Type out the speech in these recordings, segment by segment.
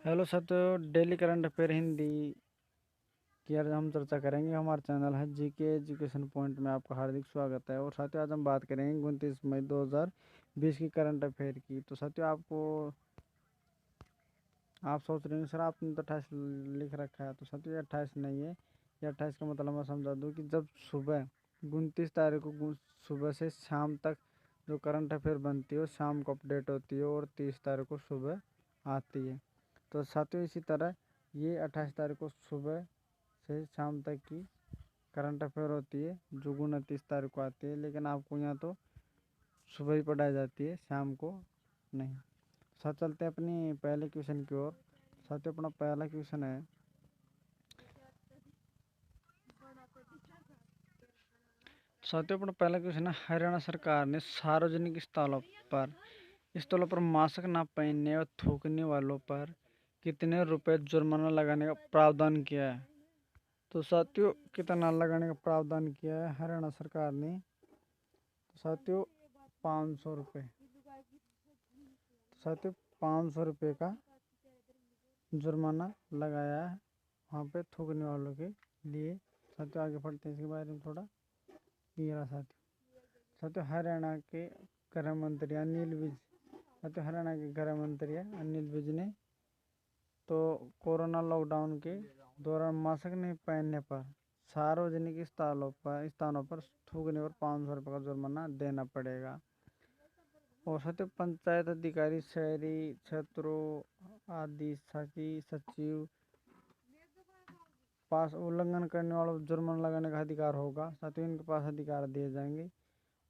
Hello साथियों, daily current affair Hindi की आज हम चर्चा करेंगे। हमारा चैनल है जीके एजुकेशन पॉइंट में आपका हार्दिक स्वागत है। और साथियों, आज हम बात करेंगे 29 मई 2020 की करंट अफेयर की। तो साथियों, आप सोच रहे हैं सर आपने तो 28 लिख रखा है। तो साथियों, ये 28 नहीं है। ये 28 का मतलब मैं समझा दूँ कि जब सुबह 29 तारीख को सुबह से शाम तक जो करंट अफेयर बनती है वो शाम को अपडेट होती है और 30 तारीख को सुबह आती है। तो साथियों, इसी तरह ये 28 तारीख को सुबह से शाम तक की करंट अफेयर होती है जो 29 तारीख को आती है। लेकिन आपको यहाँ तो सुबह ही पढ़ाई जाती है, शाम को नहीं। साथ चलते हैं अपनी पहले क्वेश्चन की ओर। साथियों, अपना पहला क्वेश्चन है, अपना पहला क्वेश्चन है, हरियाणा सरकार ने सार्वजनिक स्थलों पर मास्क न पहनने और थूकने वालों पर कितने रुपए जुर्माना लगाने का प्रावधान किया है। तो साथियों, कितना लगाने का प्रावधान किया है हरियाणा सरकार ने? तो साथियों, 500 रुपये। तो साथियों, 500 रुपये का जुर्माना लगाया है वहाँ पे थूकने वालों के लिए। साथियों, आगे बढ़ते हैं इसके बारे में थोड़ा। ये रहा साथियों, हरियाणा के गृह मंत्री अनिल विज साथियों, हरियाणा के गृह मंत्री अनिल विज ने तो कोरोना लॉकडाउन के दौरान मास्क नहीं पहनने पर सार्वजनिक स्थानों पर थूकने पर 500 रुपये का जुर्माना देना पड़ेगा। और साथियों, पंचायत अधिकारी, शहरी क्षेत्रों आदि सचिव पास उल्लंघन करने वालों को जुर्माना लगाने का अधिकार होगा। साथियों, इनके पास अधिकार दिए जाएंगे।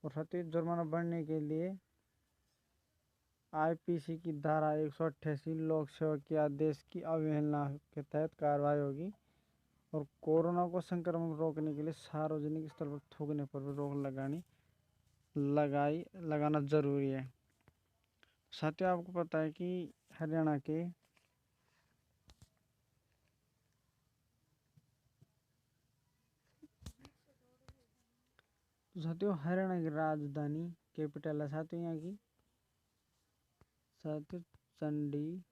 और साथियों, जुर्माना बढ़ने के लिए आईपीसी की धारा 188 लोक सेवा के आदेश की अवहेलना के तहत कार्रवाई होगी। और कोरोना को संक्रमण रोकने के लिए सार्वजनिक स्थल पर थूकने पर भी रोक लगाना जरूरी है। साथियों, आपको पता है कि हरियाणा के हरियाणा की राजधानी कैपिटल है साथियों यहाँ की चंडीगढ़।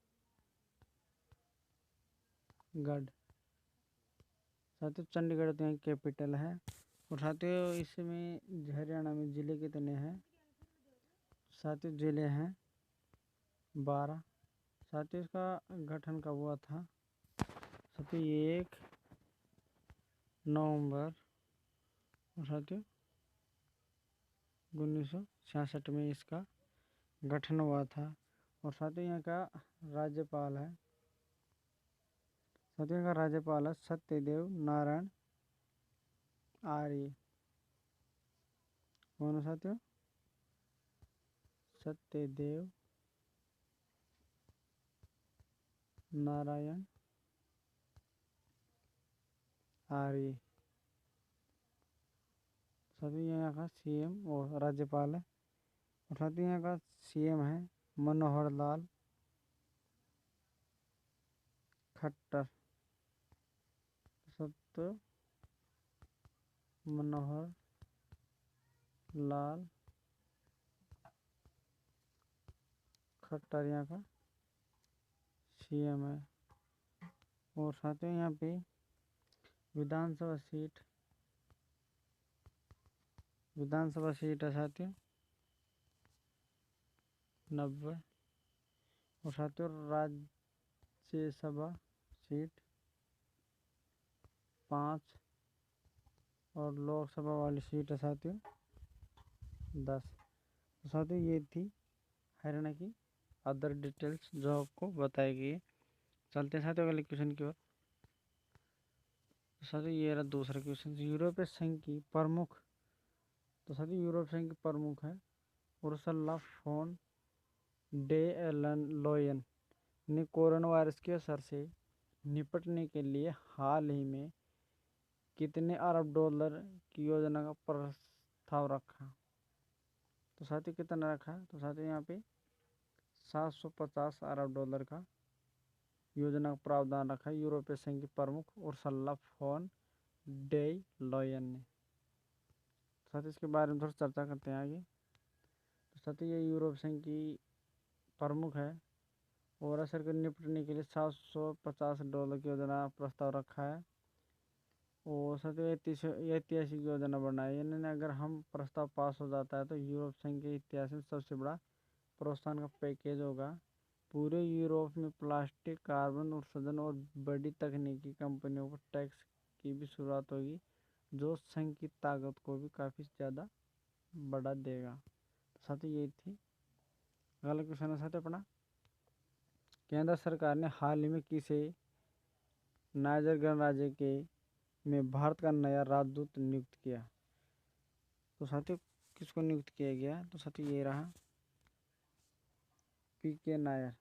साथियों, चंडीगढ़ तो यहाँ कैपिटल है। और साथियों, इसमें हरियाणा में ज़िले कितने हैं? साथियों, ज़िले हैं 12। साथियों, इसका गठन कब हुआ था? साथियों, 1 नवंबर और साथियों 1966 में इसका गठन हुआ था। और साथियों, यहाँ का राज्यपाल है सत्यदेव नारायण आर्य। कौन है साथियों? सत्यदेव नारायण आर्य। साथियों, यहाँ का सीएम और राज्यपाल है। और साथियों, यहाँ का सीएम है मनोहर लाल खट्टर। सत्य मनोहर लाल खट्टर यहाँ का सीएम है। और साथियों, यहाँ पे विधानसभा सीट है साथियों 90। और साथियों, राज्यसभा सीट 5। और लोकसभा वाली सीट है साथियों 10। तो साथियों, ये थी हरियाणा की अदर डिटेल्स जो आपको बताई गई है। चलते हैं साथियों अगले क्वेश्चन की ओर। साथियों, ये रहा दूसरा क्वेश्चन, यूरोपीय संघ की प्रमुख। तो साथियों, यूरोप संघ की प्रमुख है उर्सुला फोन डे लोयन ने कोरोना वायरस के असर से निपटने के लिए हाल ही में कितने अरब डॉलर की योजना का प्रस्ताव रखा? तो साथियों, कितना रखा है? तो साथियों, यहाँ पे 750 अरब डॉलर का योजना का प्रावधान रखा है यूरोपीय संघ की प्रमुख उर्सुला फोन डे लॉयन ने। साथियों, इसके बारे में थोड़ा चर्चा करते हैं आगे। तो साथियों, ये यूरोप संघ की प्रमुख है और असर से निपटने के लिए $750 की योजना प्रस्ताव रखा है। और साथ ही ऐतिहासिक योजना बनाई इन्होंने। अगर हम प्रस्ताव पास हो जाता है तो यूरोप संघ के इतिहास में सबसे बड़ा प्रोत्साहन का पैकेज होगा। पूरे यूरोप में प्लास्टिक, कार्बन उत्सर्जन और बड़ी तकनीकी कंपनियों पर टैक्स की भी शुरुआत होगी, जो संघ की ताकत को भी काफ़ी ज़्यादा बढ़ा देगा। साथ ही ये थी अगला क्वेश्चन है साथ अपना, केंद्र सरकार ने हाल ही में किसे नाइजर गणराज्य के में भारत का नया राजदूत नियुक्त किया? तो साथियों किसको नियुक्त किया गया? तो साथियों ये रहा पी.के. नायर।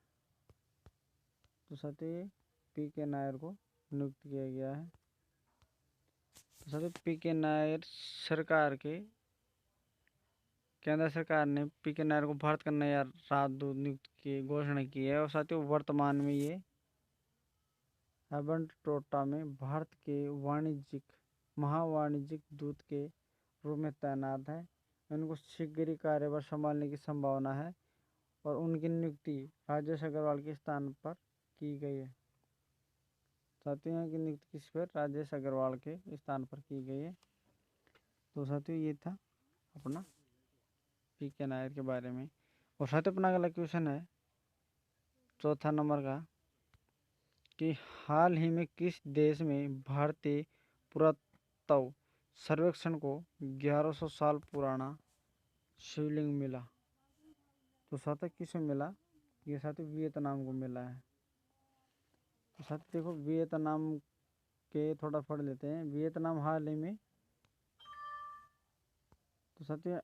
तो साथियों पी.के. नायर को नियुक्त किया गया है। तो साथियों पी.के. नायर सरकार के केंद्र सरकार ने पी.के. नायर को भारत का नया राजदूत नियुक्त की घोषणा की है। और साथियों वर्तमान में ये एबनटोटा में भारत के महावाणिज्यिक दूत के रूप में तैनात है। उनको शीघ्र ही कार्यभार संभालने की संभावना है और उनकी नियुक्ति राजेश अग्रवाल के स्थान पर की गई है। साथियों यहाँ की नियुक्ति किस पर? राजेश अग्रवाल के स्थान पर की गई है। तो साथियों ये था अपना पी.के. नायर के बारे में। और साथियों अपना अगला क्वेश्चन है चौथा नंबर का, कि हाल ही में किस देश में भारतीय पुरातत्व सर्वेक्षण को 1100 साल पुराना शिवलिंग मिला? तो साथियों किसे मिला? ये साथियों वियतनाम को मिला है। तो साथियों देखो वियतनाम के थोड़ा पढ़ लेते हैं। वियतनाम हाल ही में, तो साथियों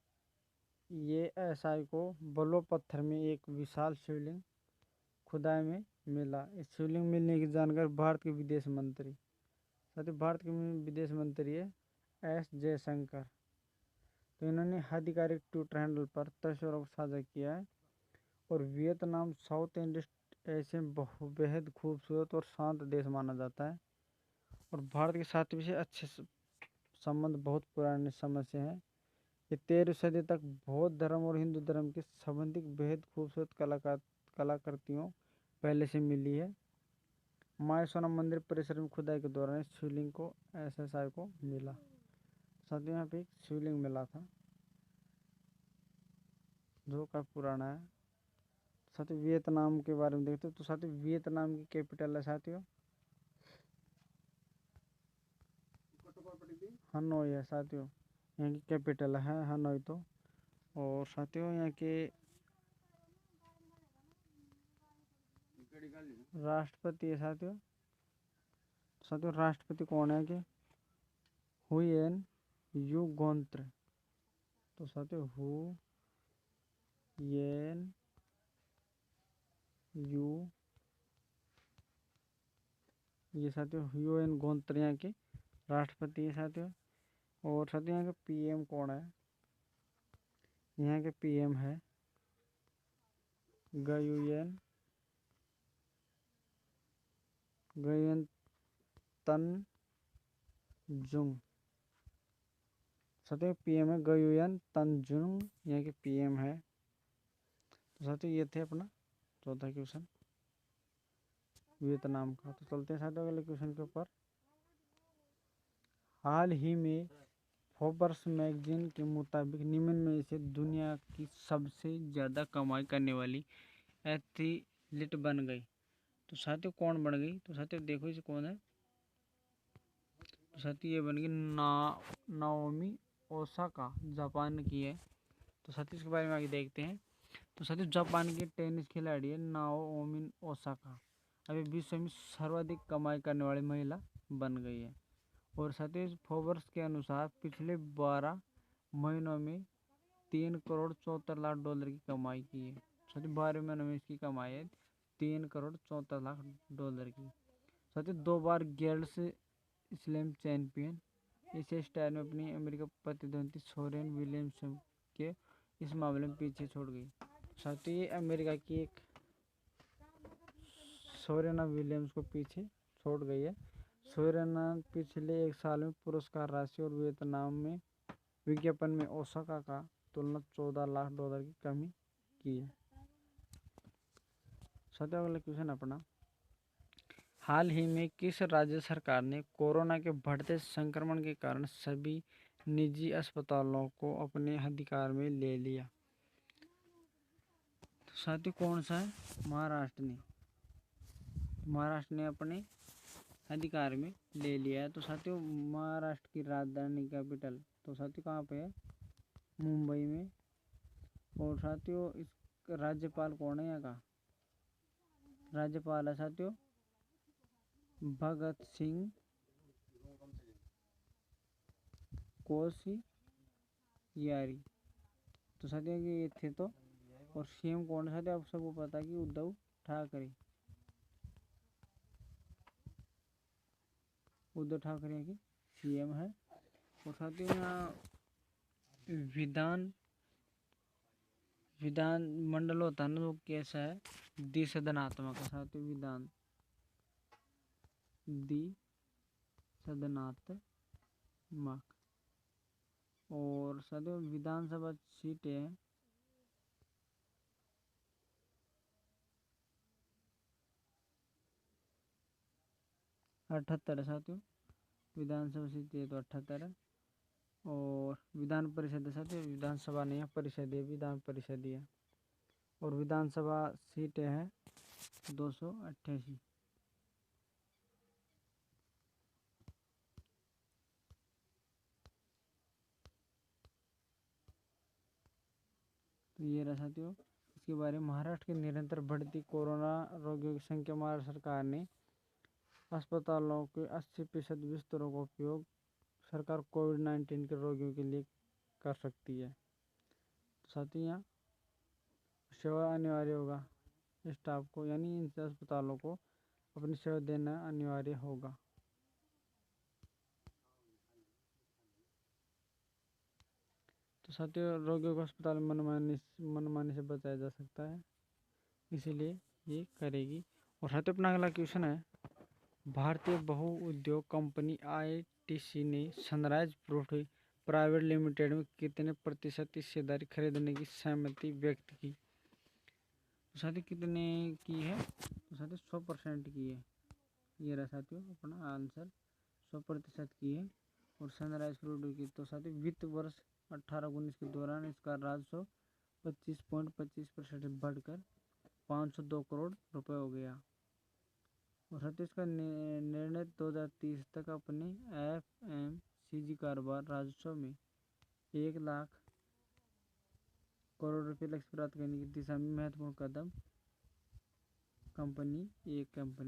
ये एसआई को बलुआ पत्थर में एक विशाल शिवलिंग खुदाई में मिला। इस शिवलिंग मिलने की जानकारी भारत के विदेश मंत्री, साथियों भारत के विदेश मंत्री है एस जयशंकर, तो इन्होंने आधिकारिक ट्विटर हैंडल पर तस्वीरों को साझा किया है। और वियतनाम साउथ ईस्ट एशिया में बेहद खूबसूरत और शांत देश माना जाता है। और भारत के साथ भी से अच्छे संबंध बहुत पुराने समय से हैं। ये 13वीं सदी तक बौद्ध धर्म और हिंदू धर्म के संबंधित बेहद खूबसूरत कलाकृतियों पहले से मिली है। मायसोना मंदिर परिसर में खुदाई के दौरान इस शिवलिंग को एसएसआई को मिला। साथियों यहाँ पे एक शिवलिंग मिला था जो काफी पुराना है। साथियों वियतनाम के बारे में देखते हैं। तो साथियों वियतनाम की कैपिटल है साथियों हनोई है। साथियों यहाँ की कैपिटल है हनोई। तो और साथियों यहाँ के राष्ट्रपति है साथियों राष्ट्रपति कौन है? कि हुयेन यू गोंत्र। तो साथियों हुयेन यू, ये साथियों हुयेन गोंत्र यहाँ के राष्ट्रपति है साथियों। और साथियों यहाँ के पीएम कौन है? यहाँ के पीएम है गुयेन तन जुंग। साथियों पीएम है गुयेन तन जुंग, यहाँ के पीएम है। तो साथियों ये थे अपना चौथा क्वेश्चन वियतनाम का। तो चलते हैं साथियों अगले क्वेश्चन के ऊपर। हाल ही में फोर्ब्स मैगजीन के मुताबिक निम्न में से दुनिया की सबसे ज़्यादा कमाई करने वाली एथलीट बन गई। तो साथियों कौन बन गई? तो साथियों देखो इसे कौन है? तो साथियों ये बन गई नाओमी ओसाका, जापान की है। तो साथियों इसके बारे में आगे देखते हैं। तो साथियों जापान की टेनिस खिलाड़ी है नाओमी ओसाका, अभी विश्व में सर्वाधिक कमाई करने वाली महिला बन गई है। और साथियों फोर्ब्स के अनुसार पिछले 12 महीनों में 3 करोड़ 74 लाख डॉलर की कमाई की है। साथियों 12 महीनों में इसकी कमाई है 3 करोड़ 74 लाख डॉलर की। साथियों 2 बार grand slam champion Asia star में अपनी अमेरिका प्रतिद्वंदी सोरेन विलियम्स के इस मामले में पीछे छोड़ गई। साथियों ये अमेरिका की एक सोरेना विलियम्स को पीछे छोड़ गई है। सोरेना पिछले एक साल में पुरस्कार राशि और वियतनाम में विज्ञापन में ओसाका का तुलना $14 लाख की कमी की है। साथियों अगला क्वेश्चन अपना, हाल ही में किस राज्य सरकार ने कोरोना के बढ़ते संक्रमण के कारण सभी निजी अस्पतालों को अपने अधिकार में ले लिया? तो साथियों कौन सा है? महाराष्ट्र ने अपने अधिकार में ले लिया है। तो साथियों महाराष्ट्र की राजधानी कैपिटल तो साथियों कहाँ पे है? मुंबई में। और साथियों इस राज्यपाल कौन है यहाँ का? राज्यपाल है साथियों भगत सिंह कोश्यारी। तो साथियों ये थे तो। और सीएम कौन है साथियों? आप सबको पता है कि उद्धव ठाकरे। उद्धव ठाकरे की सीएम है। और साथियों यहाँ विधान मंडल होता है ना, वो कैसा है? द्विसदनात्मक है साथियों। द्विसदनात्मक। और साथियों विधानसभा सीटें हैं 78 है साथियों। विधानसभा सीटें तो 78 है। और विधान परिषद है साथियों, विधानसभा नहीं है, परिषद है, विधान परिषद ही है। और विधानसभा सीटें हैं 288। तो ये रहा साथियों इसके बारे में। महाराष्ट्र की निरंतर बढ़ती कोरोना रोगियों की संख्या, महाराष्ट्र सरकार ने अस्पतालों के 80% बिस्तरों का उपयोग सरकार कोविड-19 के रोगियों के लिए कर सकती है। तो साथियों यहाँ सेवा अनिवार्य होगा स्टाफ को, यानी इन अस्पतालों को अपनी सेवा देना अनिवार्य होगा। तो साथियों रोगियों को अस्पताल में मनमानी से बचाया जा सकता है, इसीलिए ये करेगी। और साथियों अपना अगला क्वेश्चन है, भारतीय बहुउद्योग कंपनी आईटीसी ने सनराइज प्राइवेट लिमिटेड में कितने प्रतिशत हिस्सेदारी खरीदने की सहमति व्यक्त की? तो साथियों कितने की है? तो साथियों 100% की है। ये रहा साथियों अपना आंसर, 100% की है। और सनराइज प्रोडक्ट की तो साथियों वित्त वर्ष 18-19 के दौरान इसका राजस्व 25.25% बढ़कर 502 करोड़ रुपए हो गया। और साथियों इसका निर्णय 2030 तक अपने एफएमसीजी कारोबार राजस्व में 1 लाख करोड़ रुपए लक्ष्य प्राप्त करने की दिशा में महत्वपूर्ण कदम कंपनी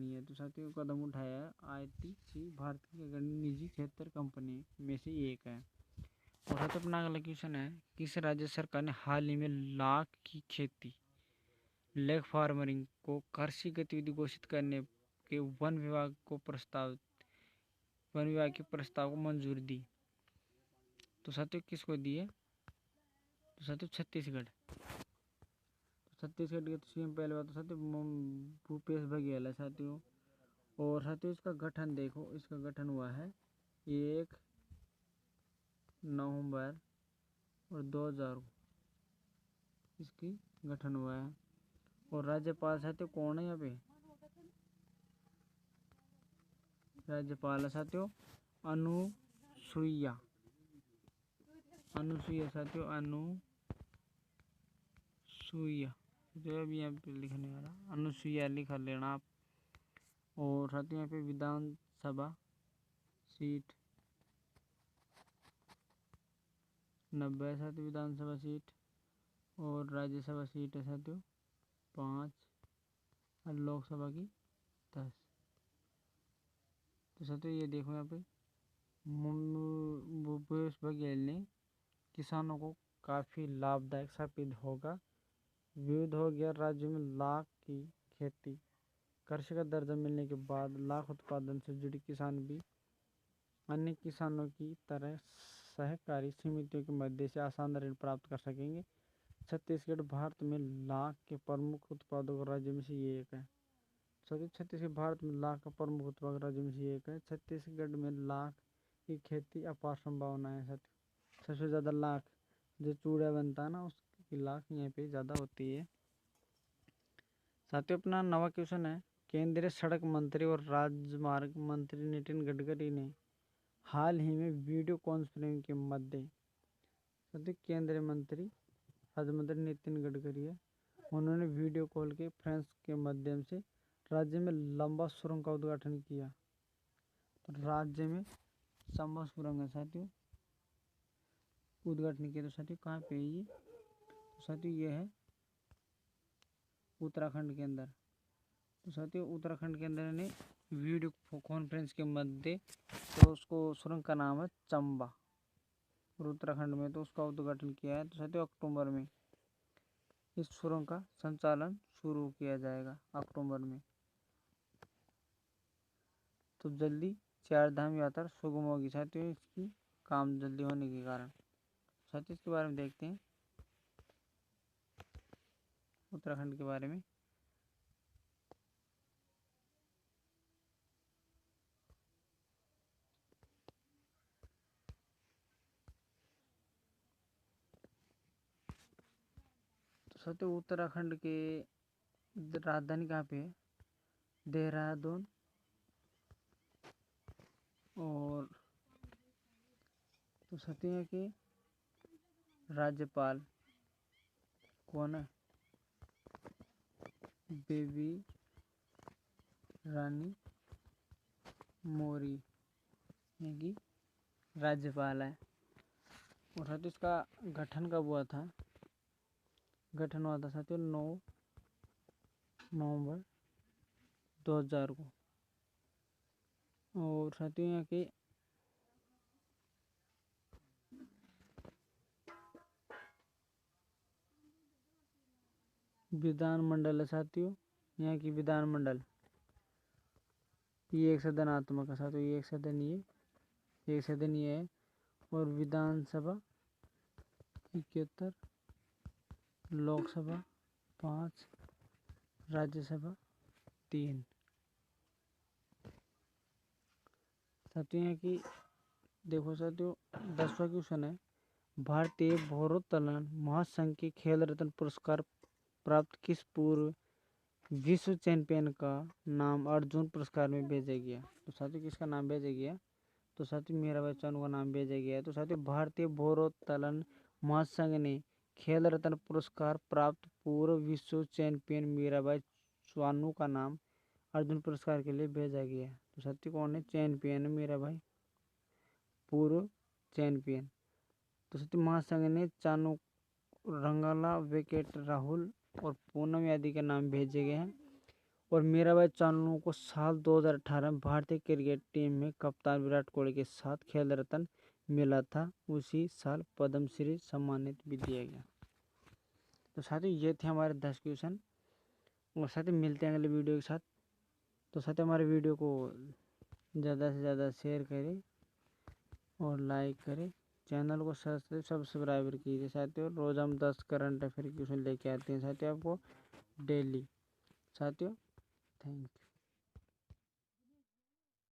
है। तो साथियों कदम उठाया है आईटीसी, भारत की अग्रणी निजी क्षेत्र कंपनी में से एक है। और साथियों अपना अगला क्वेश्चन है, किस राज्य सरकार ने हाल ही में लाख की खेती लेग फार्मरिंग को कृषि गतिविधि घोषित करने के वन विभाग के प्रस्ताव को मंजूरी दी? तो साथियों किसको दी है? तो साथियों छत्तीसगढ़। तो छत्तीसगढ़ के सीएम पहले बात तो साथियों भूपेश बघेल है साथियों। और साथियों इसका गठन देखो, इसका गठन हुआ है 1 नवंबर और 2000 को इसकी गठन हुआ है। और राज्यपाल साथियों कौन है यहाँ पे? राज्यपाल है साथियों अनुसुईया साथियों, अनुसुईया जो अभी यहाँ पे लिखने वाला अनुसुईया लिखा लेना आप। और साथियों यहाँ पे विधानसभा सीट 90 है साथियों, विधानसभा सीट। और राज्यसभा सीट है साथियों 5 और लोकसभा की 10। तो साथियों ये देखो यहाँ पे भूपेश बघेल ने किसानों को काफ़ी लाभदायक साबित होगा। विविध हो गया राज्य में लाख की खेती, कृषि का दर्जा मिलने के बाद लाख उत्पादन से जुड़ी किसान भी अन्य किसानों की तरह सहकारी समितियों के मध्य से आसान ऋण प्राप्त कर सकेंगे। छत्तीसगढ़ भारत में लाख के प्रमुख उत्पादक राज्य में से ये एक है। सभी छत्तीसगढ़ भारत में लाख का प्रमुख उत्पादक राज्य में से एक है। छत्तीसगढ़ में लाख की खेती अपार संभावना है साथियों। सबसे ज़्यादा लाख जो चूड़ा बनता है ना, उसकी लाख यहाँ पे ज़्यादा होती है। साथियों अपना नवा क्वेश्चन है, केंद्रीय सड़क मंत्री और राजमार्ग मंत्री नितिन गडकरी ने हाल ही में वीडियो कॉन्फ्रेंसिंग के मध्य साथियों केंद्रीय मंत्री राज्य मंत्री नितिन गडकरी है, उन्होंने वीडियो कॉल के फ्रेंस के माध्यम से राज्य में लंबा सुरंग का उद्घाटन किया। तो राज्य में लंबा सुरंग है साथियों, उद्घाटन किया। तो साथियों कहाँ पे है ये? तो साथियों ये है उत्तराखंड के अंदर। तो साथियों उत्तराखंड के अंदर ने वीडियो कॉन्फ्रेंस के मध्य तो उसको सुरंग का नाम है चंबा, और उत्तराखंड में तो उसका उद्घाटन किया है। तो साथियों अक्टूबर में इस सुरंग का संचालन शुरू किया जाएगा अक्टूबर में। तो जल्दी चार धाम यात्रा सुगम होगी साथियों, इसकी काम जल्दी होने के कारण। साथियों इसके बारे में देखते हैं उत्तराखंड के बारे में। तो साथियों उत्तराखंड के राजधानी कहाँ पे है? देहरादून। और तो साथियों के राज्यपाल कौन है? बेबी रानी मौर्य की राज्यपाल है। और साथियों इसका गठन कब हुआ था? गठन हुआ था साथियों 9 नवंबर 2000 को। और साथियों यहाँ के विधानमंडल है साथियों, यहाँ की विधानमंडल ये एक सदनात्मक है साथियों, ये एक सदनीय है। और विधानसभा 71, लोकसभा 5, राज्यसभा 3। साथियों यहाँ की देखो साथियों 10वां क्वेश्चन है, भारतीय भारोत्तोलन महासंघ के खेल रत्न पुरस्कार प्राप्त किस पूर्व विश्व चैंपियन का नाम अर्जुन पुरस्कार में भेजा गया? तो साथियों किसका नाम भेजा गया? तो साथियों मीराबाई चानू का नाम भेजा गया है। तो साथियों भारतीय भारोत्तोलन महासंघ ने खेल रत्न पुरस्कार प्राप्त पूर्व विश्व चैंपियन मीराबाई चानू का नाम अर्जुन पुरस्कार के लिए भेजा गया है। तो साथियों कौन है चैंपियन? मीराबाई, पूर्व चैंपियन। तो साथियों महासंघ ने चानू, रंगाला, विकेट, राहुल और पूनम आदि के नाम भेजे गए हैं। और मीराबाई चानू को साल 2018 में भारतीय क्रिकेट टीम में कप्तान विराट कोहली के साथ खेल रत्न मिला था, उसी साल पद्मश्री सम्मानित भी दिया गया। तो साथियों ये थे हमारे 10 क्वेश्चन, और साथियों मिलते हैं अगले वीडियो के साथ। तो साथियों हमारे वीडियो को ज़्यादा से ज़्यादा शेयर करें और लाइक करें, चैनल को सब्सक्राइब कीजिए साथियों। रोज़ हम 10 करंट अफेयर क्वेश्चन लेके आते हैं साथियों आपको डेली। साथियों थैंक यू।